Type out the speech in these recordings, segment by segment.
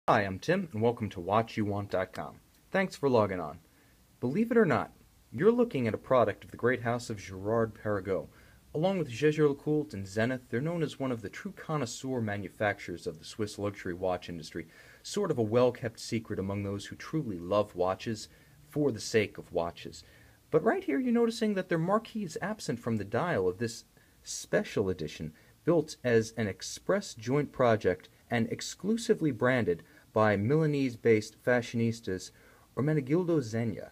Hi, I'm Tim, and welcome to WatchYouWant.com. Thanks for logging on. Believe it or not, you're looking at a product of the great house of Girard Perregaux. Along with Jaeger-LeCoultre and Zenith, they're known as one of the true connoisseur manufacturers of the Swiss luxury watch industry, sort of a well-kept secret among those who truly love watches for the sake of watches. But right here you're noticing that their marquee is absent from the dial of this special edition, built as an express joint project and exclusively branded by Milanese-based fashionistas Ermenegildo Zegna.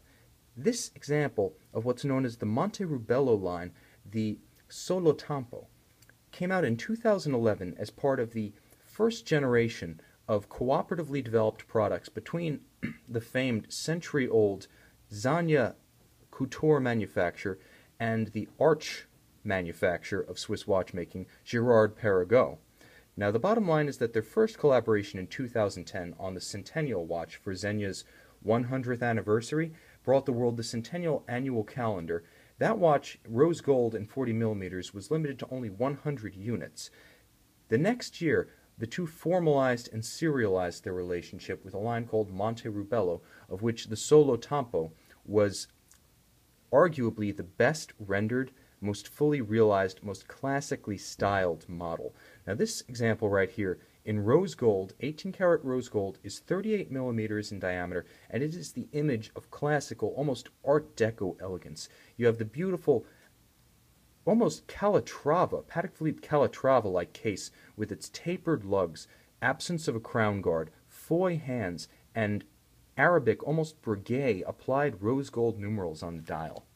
This example of what's known as the Monterubello line, the Solo Tempo, came out in 2011 as part of the first generation of cooperatively developed products between the famed century-old Zegna couture manufacturer and the arch manufacturer of Swiss watchmaking, Girard Perregaux. Now, the bottom line is that their first collaboration in 2010 on the Centennial watch for Zegna's 100th anniversary brought the world the Centennial Annual Calendar. That watch, rose gold and 40 millimeters, was limited to only 100 units. The next year, the two formalized and serialized their relationship with a line called Monterubello, of which the Solo Tempo was arguably the best rendered, most fully realized, most classically styled model. Now this example right here in rose gold, 18 karat rose gold, is 38 millimeters in diameter, and it is the image of classical, almost Art Deco elegance. You have the beautiful, almost Calatrava, Patek Philippe Calatrava-like case with its tapered lugs, absence of a crown guard, foy hands, and Arabic, almost Breguet, applied rose gold numerals on the dial.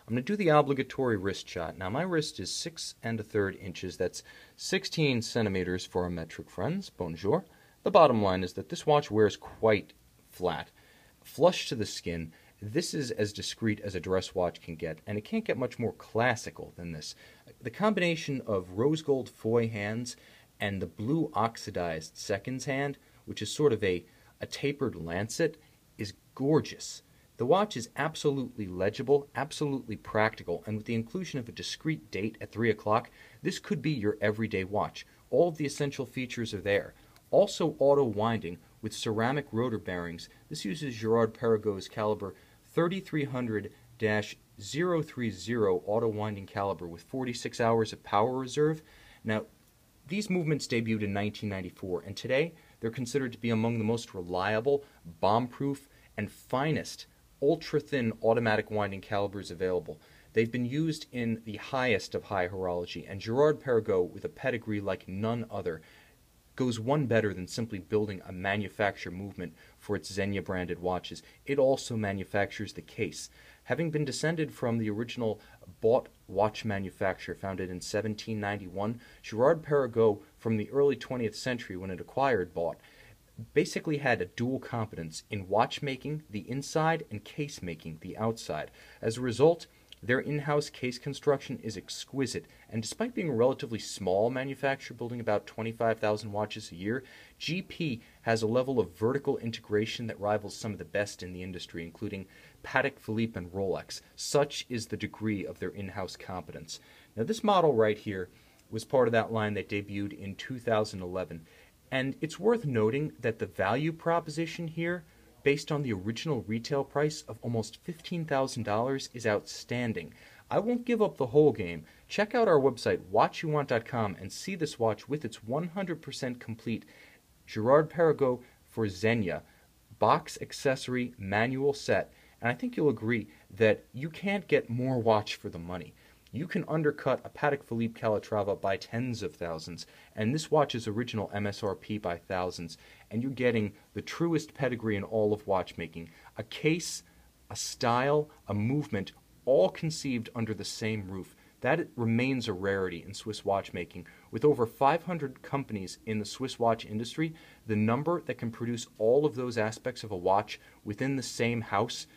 I'm going to do the obligatory wrist shot. Now my wrist is 6 1/3 inches. That's 16 centimeters for our metric friends. Bonjour. The bottom line is that this watch wears quite flat, flush to the skin. This is as discreet as a dress watch can get, and it can't get much more classical than this. The combination of rose gold foy hands and the blue oxidized seconds hand, which is sort of a tapered lancet, is gorgeous. The watch is absolutely legible, absolutely practical, and with the inclusion of a discrete date at 3 o'clock, this could be your everyday watch. All of the essential features are there. Also auto winding with ceramic rotor bearings. This uses Girard Perregaux's caliber 3300-030 auto winding caliber with 46 hours of power reserve. Now, these movements debuted in 1994, and today they're considered to be among the most reliable, bomb-proof, and finest ultra-thin automatic winding calibers available. They've been used in the highest of high horology, and Girard Perregaux, with a pedigree like none other, goes one better than simply building a manufacture movement for its Zegna-branded watches. It also manufactures the case. Having been descended from the original Bott watch manufacturer founded in 1791, Girard Perregaux, from the early 20th century when it acquired Bott, basically had a dual competence in watchmaking, the inside, and case making, the outside. As a result, their in-house case construction is exquisite, and despite being a relatively small manufacturer building about 25,000 watches a year, GP has a level of vertical integration that rivals some of the best in the industry, including Patek Philippe and Rolex. Such is the degree of their in-house competence. Now this model right here was part of that line that debuted in 2011. And it's worth noting that the value proposition here, based on the original retail price of almost $15,000, is outstanding. I won't give up the whole game. Check out our website, WatchYouWant.com, and see this watch with its 100% complete Girard Perregaux for Zegna box accessory manual set. And I think you'll agree that you can't get more watch for the money. You can undercut a Patek Philippe Calatrava by tens of thousands, and this watch's original MSRP by thousands, and you're getting the truest pedigree in all of watchmaking. A case, a style, a movement, all conceived under the same roof. That remains a rarity in Swiss watchmaking. With over 500 companies in the Swiss watch industry, the number that can produce all of those aspects of a watch within the same house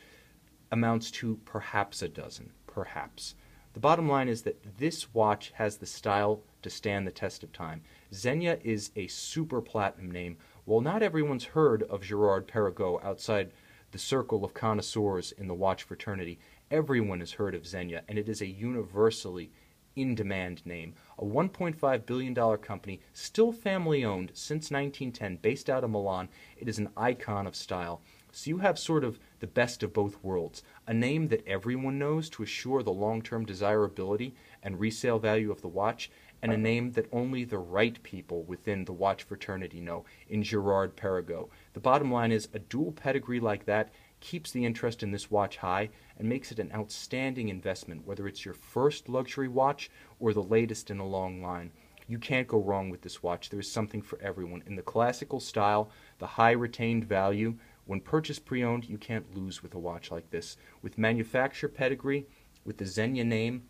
amounts to perhaps a dozen, perhaps. The bottom line is that this watch has the style to stand the test of time. Zegna is a super platinum name. While not everyone's heard of Girard Perregaux outside the circle of connoisseurs in the watch fraternity, everyone has heard of Zegna, and it is a universally in-demand name. A $1.5 billion company, still family-owned since 1910, based out of Milan. It is an icon of style. So you have sort of the best of both worlds. A name that everyone knows to assure the long-term desirability and resale value of the watch, and a name that only the right people within the watch fraternity know, in Girard Perregaux. The bottom line is, a dual pedigree like that keeps the interest in this watch high and makes it an outstanding investment, whether it's your first luxury watch or the latest in a long line. You can't go wrong with this watch. There is something for everyone. In the classical style, the high retained value, when purchased pre-owned, you can't lose with a watch like this. With manufacturer pedigree, with the Zegna name,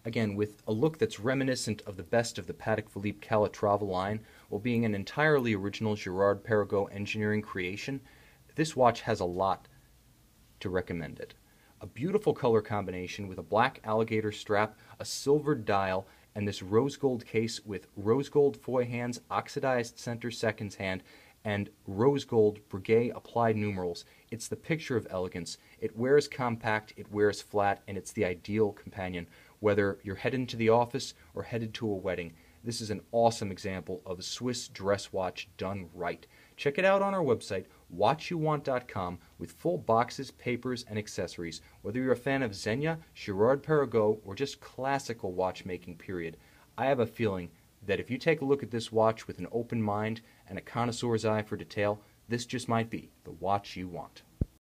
again, with a look that's reminiscent of the best of the Patek Philippe Calatrava line, while being an entirely original Girard Perregaux engineering creation, this watch has a lot to recommend it. A beautiful color combination with a black alligator strap, a silvered dial, and this rose gold case with rose gold foy hands, oxidized center seconds hand, and rose gold Breguet applied numerals. It's the picture of elegance. It wears compact, it wears flat, and it's the ideal companion, whether you're headed to the office or headed to a wedding. This is an awesome example of a Swiss dress watch done right. Check it out on our website, watchyouwant.com, with full boxes, papers, and accessories. Whether you're a fan of Zegna, Girard Perregaux, or just classical watchmaking period, I have a feeling that if you take a look at this watch with an open mind and a connoisseur's eye for detail, this just might be the watch you want.